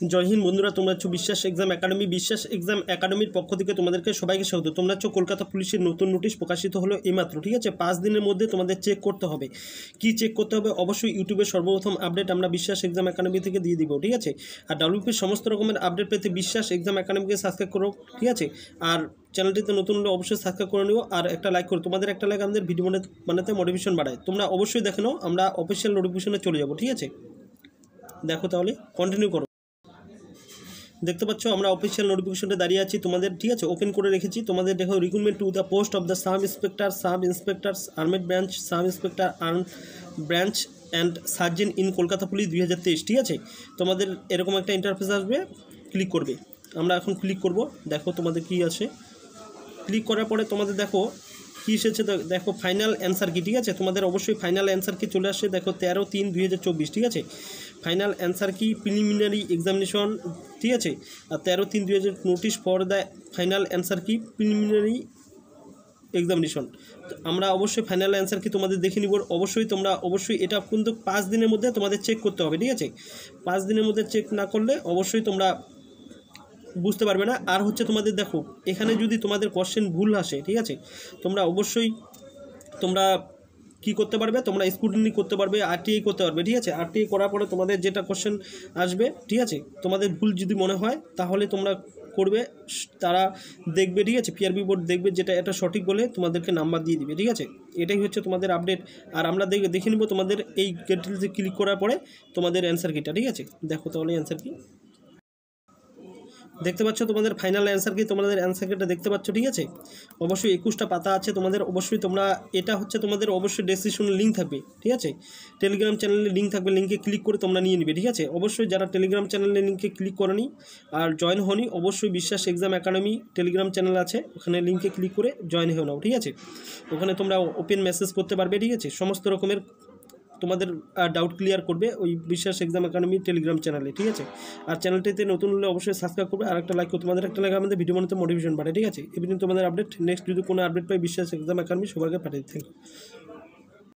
জয় হিন্দ বন্ধুরা, তোমরা হচ্ছে বিশ্বাস এক্সাম একাডেমি। বিশ্বাস এক্সাম একাডেমির পক্ষ থেকে তোমাদেরকে সবাইকে স্বাগত। তোমরা হচ্ছে কলকাতা পুলিশের নতুন নোটিশ প্রকাশিত হলো এইমাত্র, ঠিক আছে। 5 দিনের মধ্যে তোমাদের চেক করতে হবে। কি চেক করতে হবে? অবশ্যই ইউটিউবের সর্বপ্রথম আপডেট আমরা বিশ্বাস এক্সাম একাডেমি থেকে দিয়ে দিব, ঠিক আছে। আর ডাব্লিউপির সমস্ত রকমের আপডেট পেতে বিশ্বাস এক্সাম একাডেমিকে সাবস্ক্রাইব করো, ঠিক আছে। আর চ্যানেলটিতে নতুন হলে অবশ্যই সাবস্ক্রাইব করে নিও, আর একটা লাইক করো। তোমাদের একটা লাইক আমাদের ভিডিও বানাতে মোটিভেশন বাড়ায়। তোমরা অবশ্যই দেখে নাও, আমরা অফিসিয়াল নোটিফিকেশনে চলে যাব, ঠিক আছে। দেখো তাহলে কন্টিনিউ করো। দেখতে পাচ্ছ আমরা অফিসিয়াল নোটিফিকেশনটা দাঁড়িয়ে আছি তোমাদের, ঠিক আছে। ওপেন করে রেখেছি তোমাদের। দেখো, recruitment to the post of the sub inspector armed branch, sub inspector arm branch and sergeant in Kolkata police 2023, ঠিক আছে। তোমাদের এরকম একটা ইন্টারফেস আসবে, ক্লিক করবে। আমরা এখন ক্লিক করব। দেখো তোমাদের কি আছে। ক্লিক করার পরে তোমাদের দেখো কী এসেছে। দেখো ফাইনাল অ্যান্সার কি, ঠিক আছে। তোমাদের অবশ্যই ফাইনাল অ্যান্সার কি চলে আসছে। দেখো 13/3/2024, ঠিক আছে। ফাইনাল অ্যান্সার কি প্রিলিমিনারি এক্সামিনেশন, ঠিক আছে। আর 13/3/2000 notice for the final answer কি প্রিলিমিনারি এক্সামিনেশন। আমরা অবশ্যই ফাইনাল অ্যান্সার কি তোমাদের দেখে নিব। অবশ্যই এটা কিন্তু 5 দিনের মধ্যে তোমাদের চেক করতে হবে, ঠিক আছে। 5 দিনের মধ্যে চেক না করলে অবশ্যই তোমরা বুঝতে পারবে না। আর হচ্ছে তোমাদের দেখো, এখানে যদি তোমাদের কোশ্চেন ভুল আসে, ঠিক আছে, তোমরা অবশ্যই কী করতে পারবে, তোমরা স্ক্রুটিনি করতে পারবে, আরটিআই করতে পারবে, ঠিক আছে। আরটিআই করার পরে তোমাদের যেটা কোশ্চেন আসবে, ঠিক আছে, তোমাদের ভুল যদি মনে হয় তাহলে তোমরা করবে, তারা দেখবে, ঠিক আছে। পিআরবি বোর্ড দেখবে যেটা এটা সঠিক বলে তোমাদেরকে নাম্বার দিয়ে দিবে, ঠিক আছে। এটাই হচ্ছে তোমাদের আপডেট। আর আমরা দেখে নিব তোমাদের এই গেটটিতে ক্লিক করার পরে তোমাদের অ্যান্সার কিটা, ঠিক আছে। দেখো তাহলে অ্যান্সার কি দেখতে পাচ্ছ, তোমাদের ফাইনাল অ্যান্সার কি, তোমাদের অ্যান্সার কিটা দেখতে পাচ্ছ, ঠিক আছে। অবশ্যই 21টা পাতা আছে তোমাদের। অবশ্যই তোমরা এটা হচ্ছে তোমাদের অবশ্যই ডেসক্রিপশনে লিঙ্ক থাকবে, ঠিক আছে। টেলিগ্রাম চ্যানেলে লিঙ্ক থাকবে, লিঙ্কে ক্লিক করে তোমরা নিয়ে নিবে, ঠিক আছে। অবশ্যই যারা টেলিগ্রাম চ্যানেলে লিঙ্কে ক্লিক করনি আর জয়েন হনি, অবশ্যই বিশ্বাস এক্সাম একাডেমি টেলিগ্রাম চ্যানেল আছে, ওখানে লিঙ্কে ক্লিক করে জয়েন হয়ে নাও, ঠিক আছে। ওখানে তোমরা ওপেন মেসেজ করতে পারবে, ঠিক আছে। সমস্ত রকমের তোমাদের ডাউট ক্লিয়ার করবে ওই বিশ্বাস এক্সাম একাডেমি টেলিগ্রাম চ্যানেলে, ঠিক আছে। আর চ্যানেলটিতে নতুন হলে অবশ্যই সাবস্ক্রাইব করবে, আর একটা লাইক করবে। তোমাদের একটা লাইক আমাদের ভিডিও বানাতে মোটিভেশন বাড়ে, ঠিক আছে। এমনি তোমাদের আপডেট নেক্সট যদি কোনো আপডেট পাই বিশ্বাস এক্সাম একাডেমি সবাইকে পাঠিয়ে দিই। Thank you.